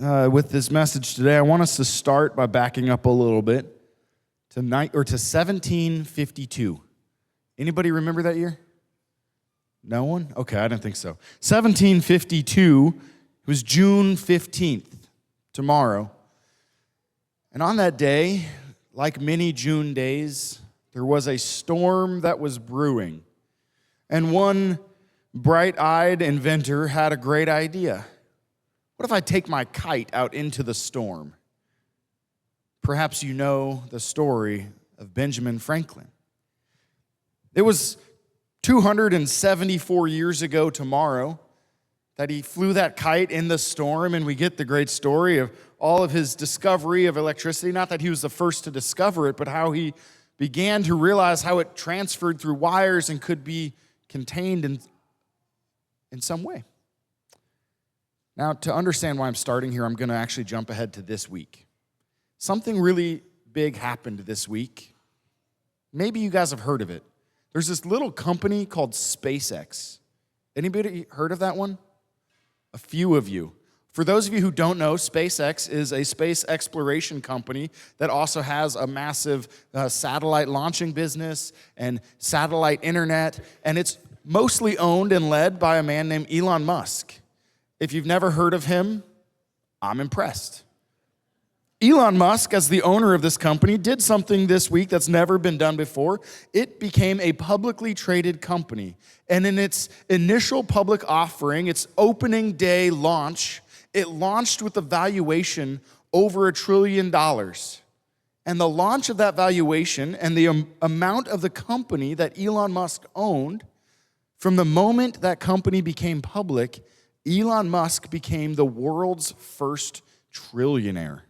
with this message today, I want us to start by backing up a little bit to 1752. Anybody remember that year? No one? Okay, I didn't think so. 1752 was June 15th, tomorrow. And on that day, like many June days, there was a storm that was brewing. And one bright-eyed inventor had a great idea. What if I take my kite out into the storm? Perhaps you know the story of Benjamin Franklin. It was 274 years ago tomorrow that he flew that kite in the storm, and we get the great story of all of his discovery of electricity. Not that he was the first to discover it, but how he began to realize how it transferred through wires and could be contained in some way. Now, to understand why I'm starting here, I'm going to actually jump ahead to this week. Something really big happened this week. Maybe you guys have heard of it. There's this little company called SpaceX. Anybody heard of that one? A few of you. For those of you who don't know, SpaceX is a space exploration company that also has a massive satellite launching business and satellite internet, and it's mostly owned and led by a man named Elon Musk. If you've never heard of him, I'm impressed. Elon Musk, as the owner of this company, did something this week that's never been done before. It became a publicly traded company. And in its initial public offering, its opening day launch, it launched with a valuation over $1 trillion. And the launch of that valuation and the amount of the company that Elon Musk owned, from the moment that company became public, Elon Musk became the world's first trillionaire.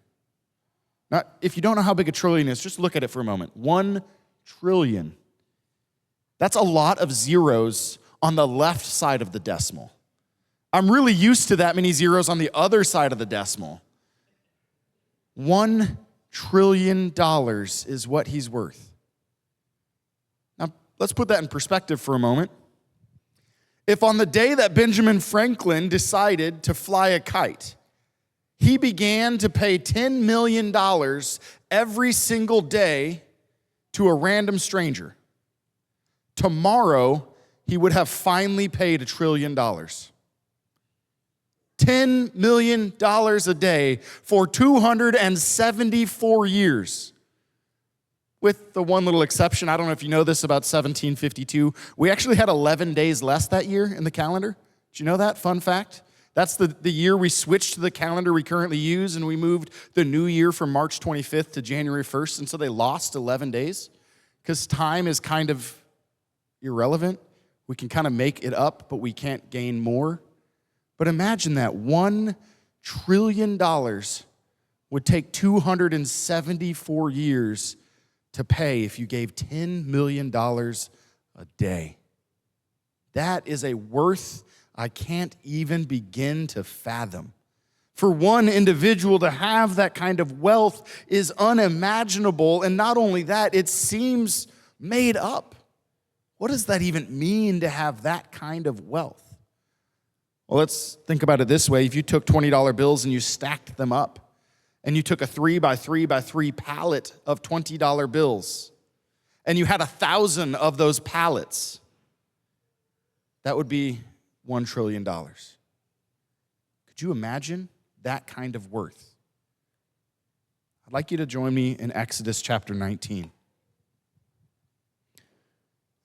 Now, if you don't know how big a trillion is, just look at it for a moment. 1 trillion. That's a lot of zeros on the left side of the decimal. I'm really used to that many zeros on the other side of the decimal. $1 trillion is what he's worth. Now, let's put that in perspective for a moment. If on the day that Benjamin Franklin decided to fly a kite, he began to pay $10 million every single day to a random stranger, tomorrow he would have finally paid $1 trillion. $10 million a day for 274 years. With the one little exception, I don't know if you know this about 1752, we actually had 11 days less that year in the calendar. Did you know that? Fun fact. That's the year we switched to the calendar we currently use, and we moved the new year from March 25th to January 1st, and so they lost 11 days because time is kind of irrelevant. We can kind of make it up, but we can't gain more. But imagine that $1 trillion would take 274 years to pay if you gave $10 million a day. That is a worth I can't even begin to fathom. For one individual to have that kind of wealth is unimaginable, and not only that, it seems made up. What does that even mean to have that kind of wealth? Well, let's think about it this way. If you took $20 bills and you stacked them up, and you took a 3 by 3 by 3 pallet of $20 bills, and you had 1,000 of those pallets, that would be $1 trillion. Could you imagine that kind of worth? I'd like you to join me in Exodus chapter 19.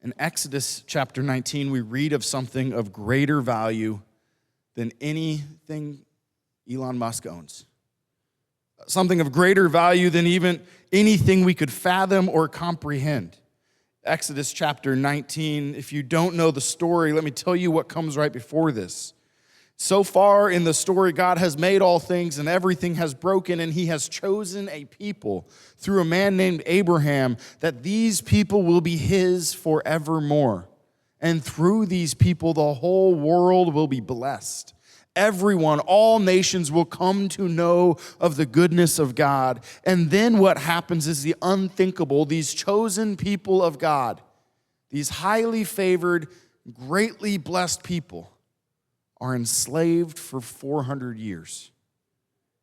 In Exodus chapter 19, we read of something of greater value than anything Elon Musk owns. Something of greater value than even anything we could fathom or comprehend. Exodus chapter 19, if you don't know the story, let me tell you what comes right before this. So far in the story, God has made all things and everything has broken, and he has chosen a people through a man named Abraham, that these people will be his forevermore. And through these people, the whole world will be blessed. Everyone, all nations will come to know of the goodness of God. And then what happens is the unthinkable. These chosen people of God, these highly favored, greatly blessed people, are enslaved for 400 years.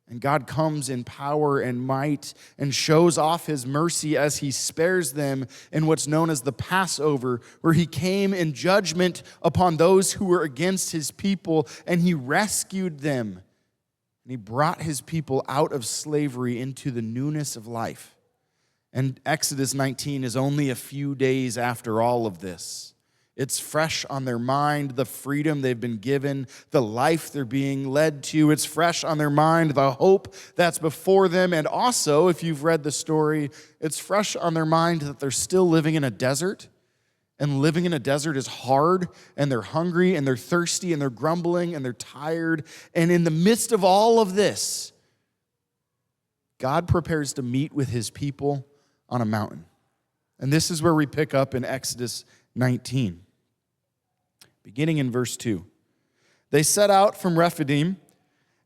And God comes in power and might and shows off his mercy as he spares them in what's known as the Passover, where he came in judgment upon those who were against his people, and he rescued them. And he brought his people out of slavery into the newness of life. And Exodus 19 is only a few days after all of this. It's fresh on their mind, the freedom they've been given, the life they're being led to. It's fresh on their mind, the hope that's before them. And also, if you've read the story, it's fresh on their mind that they're still living in a desert. And living in a desert is hard, and they're hungry, and they're thirsty, and they're grumbling, and they're tired. And in the midst of all of this, God prepares to meet with his people on a mountain. And this is where we pick up in Exodus 19. Beginning in verse 2. They set out from Rephidim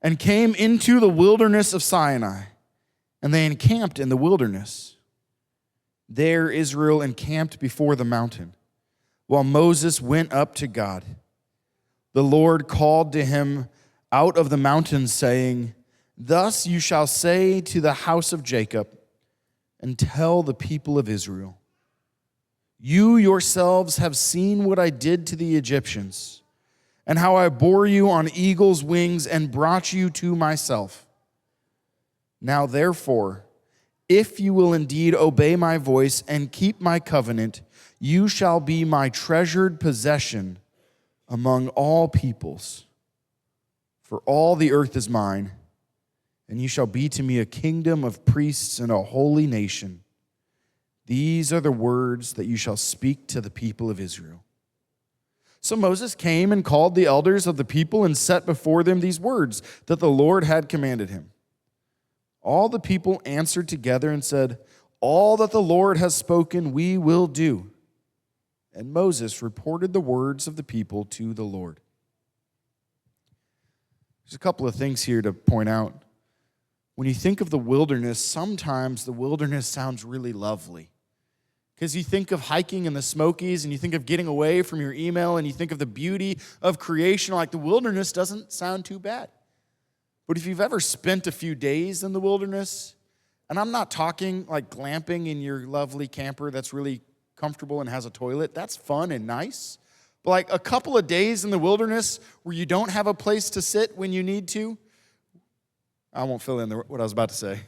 and came into the wilderness of Sinai, and they encamped in the wilderness. There Israel encamped before the mountain, while Moses went up to God. The Lord called to him out of the mountain, saying, "Thus you shall say to the house of Jacob, and tell the people of Israel, you yourselves have seen what I did to the Egyptians, and how I bore you on eagle's wings and brought you to myself. Now therefore, if you will indeed obey my voice and keep my covenant, you shall be my treasured possession among all peoples. For all the earth is mine, and you shall be to me a kingdom of priests and a holy nation. These are the words that you shall speak to the people of Israel." So Moses came and called the elders of the people and set before them these words that the Lord had commanded him. All the people answered together and said, "All that the Lord has spoken, we will do." And Moses reported the words of the people to the Lord. There's a couple of things here to point out. When you think of the wilderness, sometimes the wilderness sounds really lovely. Because you think of hiking in the Smokies, and you think of getting away from your email, and you think of the beauty of creation, like the wilderness doesn't sound too bad. But if you've ever spent a few days in the wilderness, and I'm not talking like glamping in your lovely camper that's really comfortable and has a toilet, that's fun and nice. But like a couple of days in the wilderness where you don't have a place to sit when you need to, I won't fill in what I was about to say.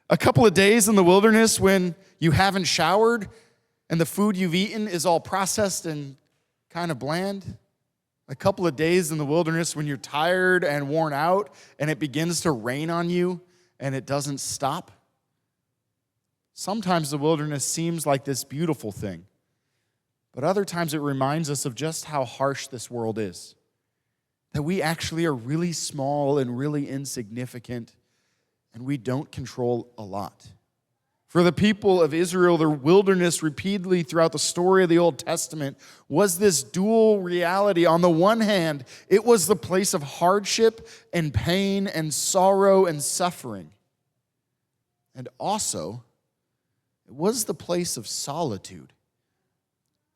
A couple of days in the wilderness when you haven't showered and the food you've eaten is all processed and kind of bland. A couple of days in the wilderness when you're tired and worn out and it begins to rain on you and it doesn't stop. Sometimes the wilderness seems like this beautiful thing, but other times it reminds us of just how harsh this world is. That we actually are really small and really insignificant, and we don't control a lot. For the people of Israel, the wilderness repeatedly throughout the story of the Old Testament was this dual reality. On the one hand, it was the place of hardship and pain and sorrow and suffering. And also, it was the place of solitude.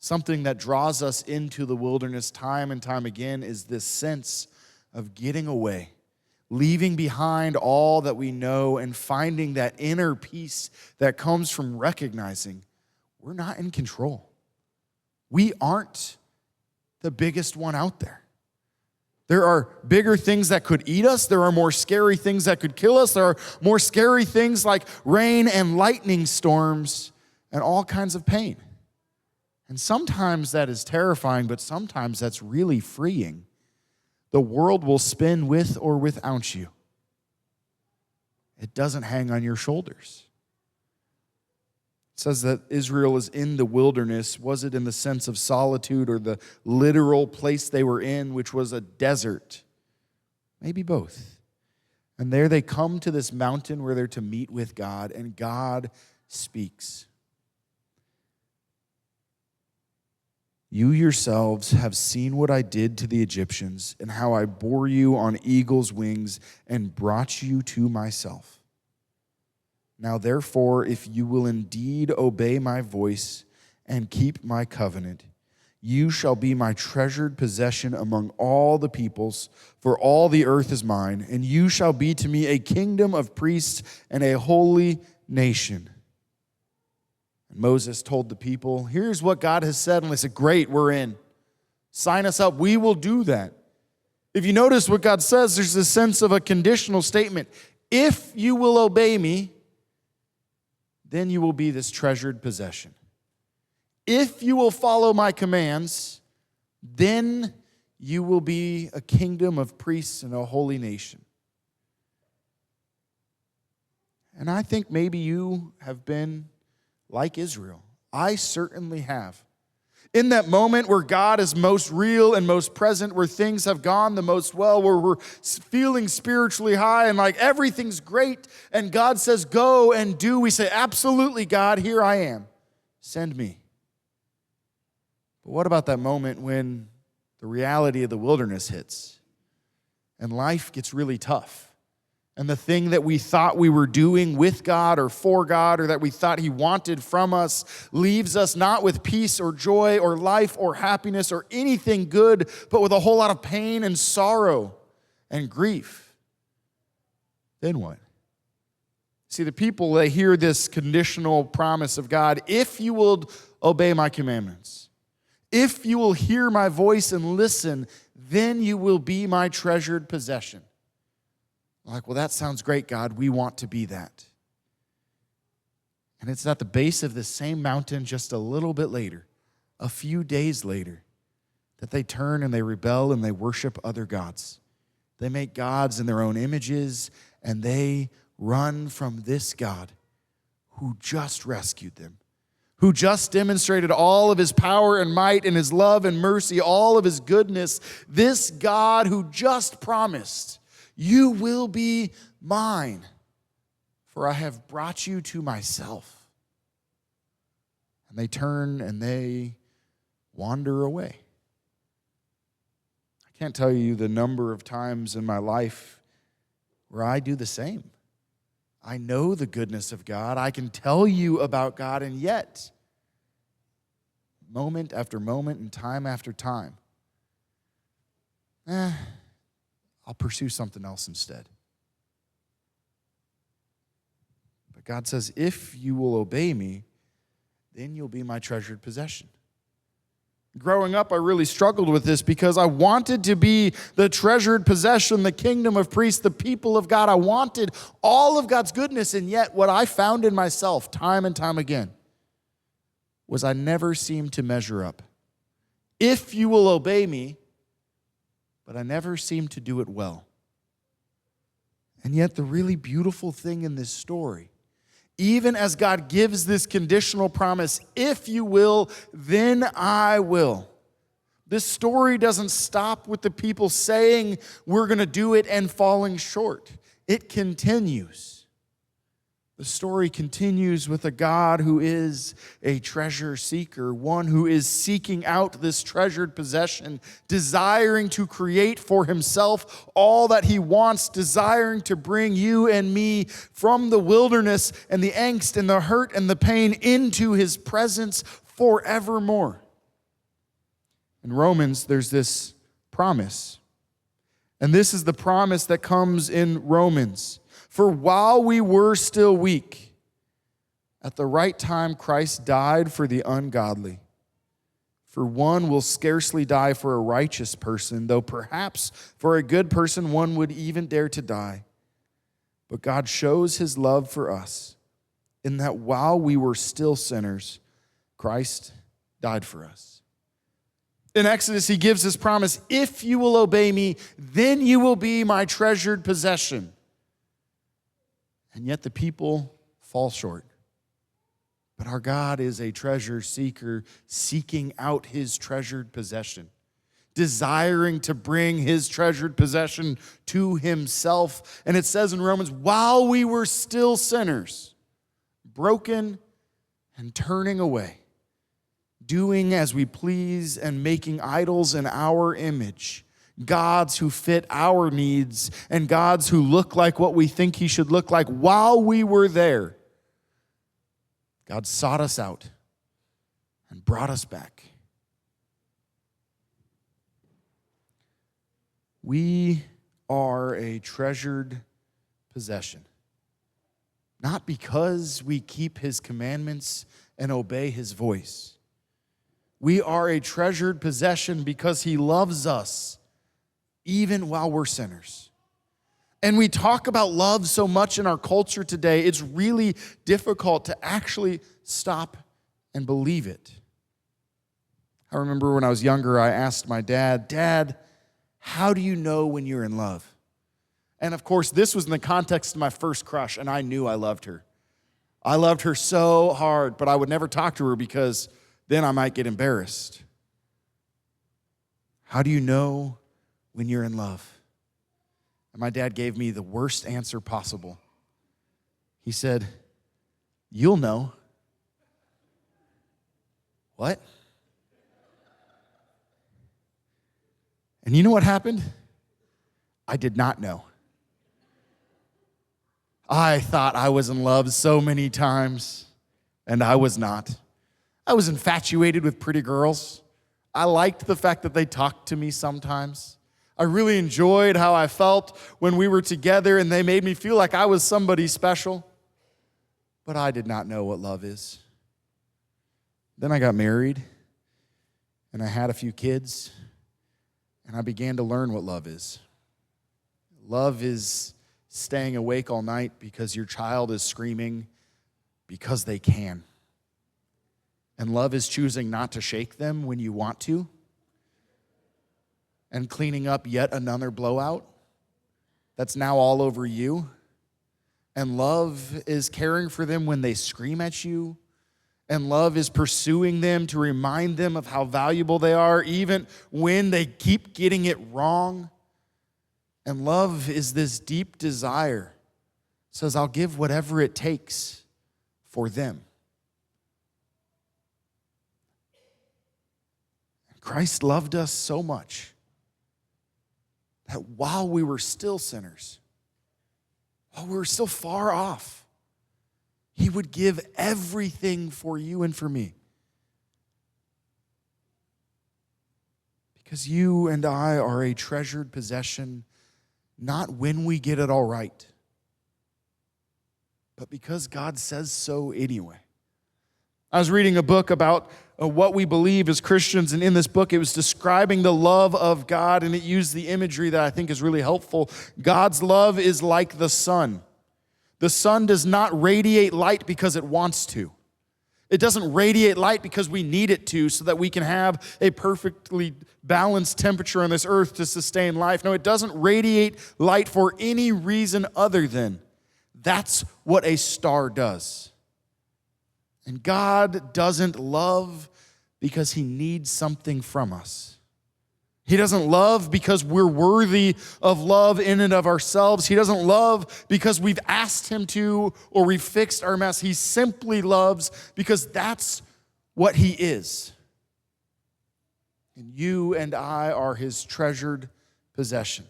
Something that draws us into the wilderness time and time again is this sense of getting away, leaving behind all that we know and finding that inner peace that comes from recognizing we're not in control. We aren't the biggest one out there. There are bigger things that could eat us. There are more scary things that could kill us. There are more scary things like rain and lightning storms and all kinds of pain. And sometimes that is terrifying, but sometimes that's really freeing. The world will spin with or without you. It doesn't hang on your shoulders. It says that Israel is in the wilderness. Was it in the sense of solitude or the literal place they were in, which was a desert? Maybe both. And there they come to this mountain where they're to meet with God, and God speaks. You yourselves have seen what I did to the Egyptians and how I bore you on eagle's wings and brought you to myself. Now therefore, if you will indeed obey my voice and keep my covenant, You shall be my treasured possession among all the peoples, for all the earth is mine, and you shall be to me a kingdom of priests and a holy nation. And Moses told the people, here's what God has said. And they said, great, we're in. Sign us up. We will do that. If you notice what God says, there's a sense of a conditional statement. If you will obey me, then you will be this treasured possession. If you will follow my commands, then you will be a kingdom of priests and a holy nation. And I think maybe you have been like Israel. I certainly have. In that moment where God is most real and most present, where things have gone the most well, where we're feeling spiritually high and like everything's great, and God says, go and do, we say, absolutely, God, here I am. Send me. But what about that moment when the reality of the wilderness hits and life gets really tough? And the thing that we thought we were doing with God or for God or that we thought He wanted from us leaves us not with peace or joy or life or happiness or anything good, but with a whole lot of pain and sorrow and grief. Then what? See, the people, they hear this conditional promise of God, if you will obey my commandments, if you will hear my voice and listen, then you will be my treasured possession. Like, well, that sounds great, God. We want to be that. And it's at the base of the same mountain just a little bit later, a few days later, that they turn and they rebel and they worship other gods. They make gods in their own images, and they run from this God who just rescued them, who just demonstrated all of His power and might and His love and mercy, all of His goodness. This God who just promised, you will be mine, for I have brought you to myself. And they turn and they wander away. I can't tell you the number of times in my life where I do the same. I know the goodness of God. I can tell you about God, and yet, moment after moment and time after time, I'll pursue something else instead. But God says, if you will obey me, then you'll be my treasured possession. Growing up, I really struggled with this because I wanted to be the treasured possession, the kingdom of priests, the people of God. I wanted all of God's goodness, and yet what I found in myself time and time again was I never seemed to measure up. If you will obey me, but I never seemed to do it well. And yet the really beautiful thing in this story, even as God gives this conditional promise, if you will, then I will. This story doesn't stop with the people saying we're going to do it and falling short. It continues. The story continues with a God who is a treasure seeker, one who is seeking out this treasured possession, desiring to create for Himself all that He wants, desiring to bring you and me from the wilderness and the angst and the hurt and the pain into His presence forevermore. In Romans, there's this promise. And this is the promise that comes in Romans. For while we were still weak, at the right time Christ died for the ungodly. For one will scarcely die for a righteous person, though perhaps for a good person one would even dare to die. But God shows His love for us in that while we were still sinners, Christ died for us. In Exodus, He gives this promise, if you will obey me, then you will be my treasured possession. And yet the people fall short. But our God is a treasure seeker, seeking out His treasured possession, desiring to bring His treasured possession to Himself. And it says in Romans, while we were still sinners, broken and turning away, doing as we please and making idols in our image, gods who fit our needs and gods who look like what we think He should look like, while we were there, God sought us out and brought us back. We are a treasured possession. Not because we keep his commandments and obey his voice. We are a treasured possession because he loves us even while we're sinners. And we talk about love so much in our culture today, it's really difficult to actually stop and believe it. I remember when I was younger, I asked my dad, "Dad, how do you know when you're in love?" And of course, this was in the context of my first crush, and I knew I loved her. I loved her so hard, but I would never talk to her because then I might get embarrassed. How do you know when you're in love? And my dad gave me the worst answer possible. He said, "You'll know." What? And you know what happened? I did not know. I thought I was in love so many times, and I was not. I was infatuated with pretty girls. I liked the fact that they talked to me sometimes. I really enjoyed how I felt when we were together, and they made me feel like I was somebody special. But I did not know what love is. Then I got married, and I had a few kids, and I began to learn what love is. Love is staying awake all night because your child is screaming because they can. And love is choosing not to shake them when you want to, and cleaning up yet another blowout that's now all over you. And love is caring for them when they scream at you. And love is pursuing them to remind them of how valuable they are, even when they keep getting it wrong. And love is this deep desire. It says, I'll give whatever it takes for them. Christ loved us so much that while we were still sinners, while we were still far off, he would give everything for you and for me. Because you and I are a treasured possession, not when we get it all right, but because God says so anyway. I was reading a book about what we believe as Christians, and in this book it was describing the love of God, and it used the imagery that I think is really helpful. God's love is like the sun. The sun does not radiate light because it wants to. It doesn't radiate light because we need it to so that we can have a perfectly balanced temperature on this earth to sustain life. No, it doesn't radiate light for any reason other than that's what a star does. And God doesn't love because he needs something from us. He doesn't love because we're worthy of love in and of ourselves. He doesn't love because we've asked him to or we've fixed our mess. He simply loves because that's what he is. And you and I are his treasured possession.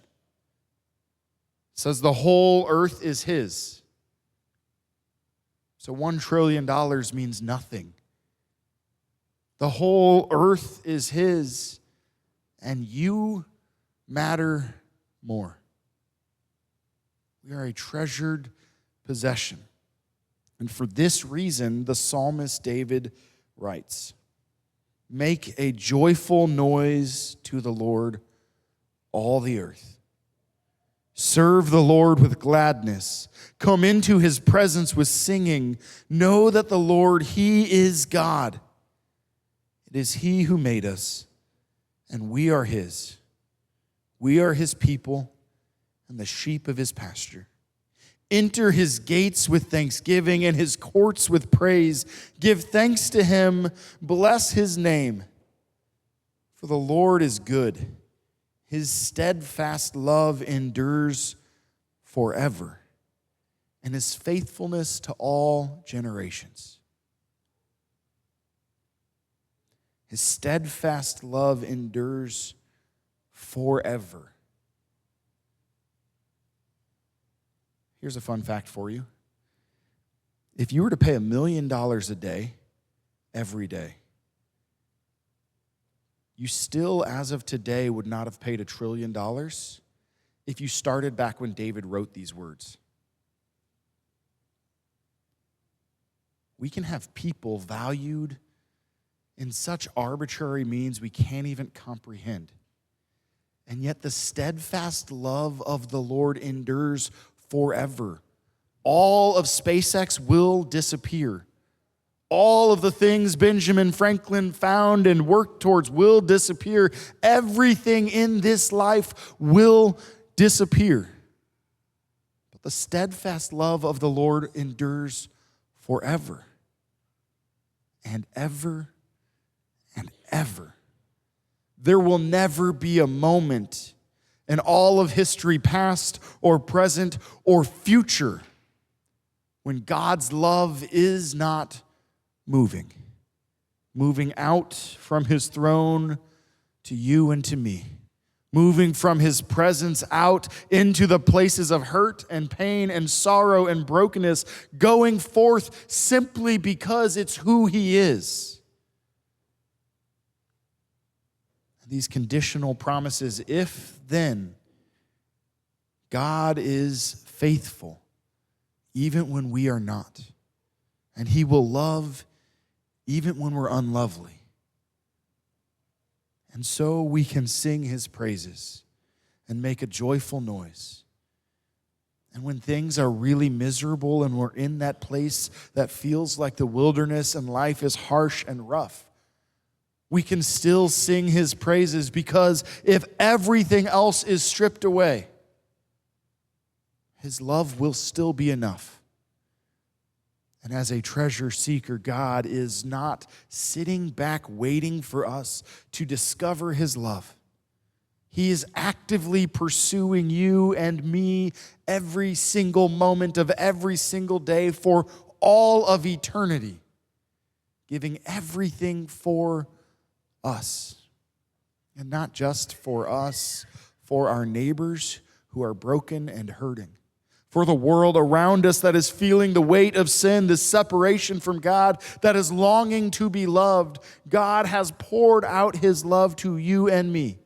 It says the whole earth is his. So $1 trillion means nothing. The whole earth is his, and you matter more. We are a treasured possession. And for this reason, the psalmist David writes, "Make a joyful noise to the Lord, all the earth. Serve the Lord with gladness. Come into his presence with singing. Know that the Lord, he is God. It is he who made us, and we are his. We are his people and the sheep of his pasture. Enter his gates with thanksgiving and his courts with praise. Give thanks to him. Bless his name. For the Lord is good. His steadfast love endures forever, and his faithfulness to all generations." His steadfast love endures forever. Here's a fun fact for you. If you were to pay $1 million a day, every day, you still, as of today, would not have paid $1 trillion if you started back when David wrote these words. We can have people valued in such arbitrary means we can't even comprehend. And yet the steadfast love of the Lord endures forever. All of SpaceX will disappear. All of the things Benjamin Franklin found and worked towards will disappear. Everything in this life will disappear. But the steadfast love of the Lord endures forever and ever and ever. There will never be a moment in all of history, past or present or future, when God's love is not moving out from his throne to you and to me, moving from his presence out into the places of hurt and pain and sorrow and brokenness, going forth simply because it's who he is. These conditional promises, if then, God is faithful even when we are not, and he will love even when we're unlovely. And so we can sing his praises and make a joyful noise. And when things are really miserable and we're in that place that feels like the wilderness and life is harsh and rough, we can still sing his praises, because if everything else is stripped away, his love will still be enough. And as a treasure seeker, God is not sitting back waiting for us to discover his love. He is actively pursuing you and me every single moment of every single day for all of eternity, giving everything for us. And not just for us, for our neighbors who are broken and hurting, for the world around us that is feeling the weight of sin, the separation from God, that is longing to be loved. God has poured out his love to you and me,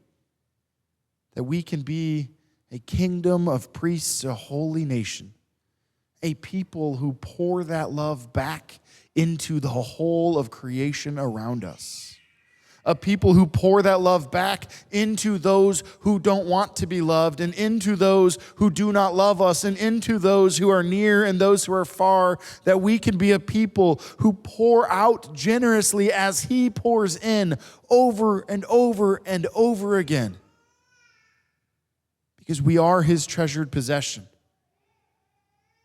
that we can be a kingdom of priests, a holy nation, a people who pour that love back into the whole of creation around us. A people who pour that love back into those who don't want to be loved, and into those who do not love us, and into those who are near and those who are far, that we can be a people who pour out generously as he pours in over and over and over again. Because we are his treasured possession.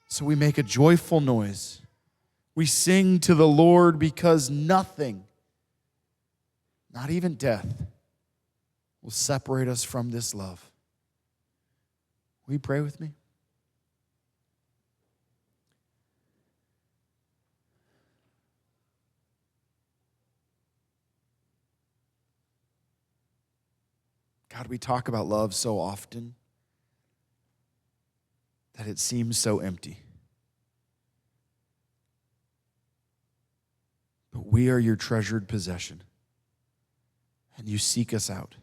So we make a joyful noise. We sing to the Lord, because nothing, not even death, will separate us from this love. Will you pray with me? God, we talk about love so often that it seems so empty. But we are your treasured possession, and you seek us out.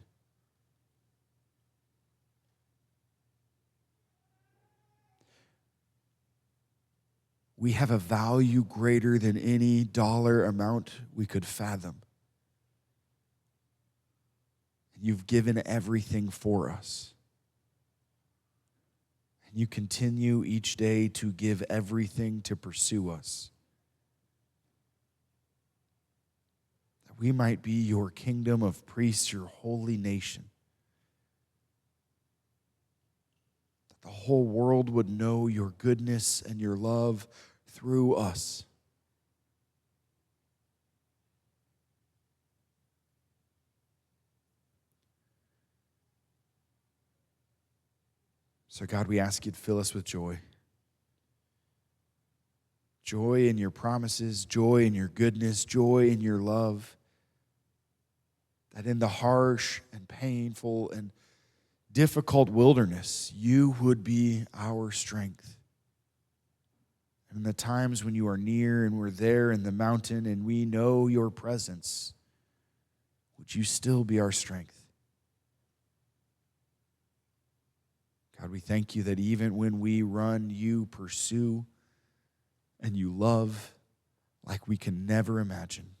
We have a value greater than any dollar amount we could fathom. You've given everything for us. And you continue each day to give everything to pursue us, that we might be your kingdom of priests, your holy nation. That the whole world would know your goodness and your love through us. So God, we ask you to fill us with joy. Joy in your promises, joy in your goodness, joy in your love. That in the harsh and painful and difficult wilderness, you would be our strength. And in the times when you are near and we're there in the mountain and we know your presence, would you still be our strength? God, we thank you that even when we run, you pursue and you love like we can never imagine.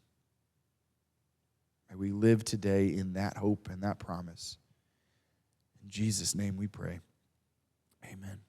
May we live today in that hope and that promise. In Jesus' name we pray. Amen.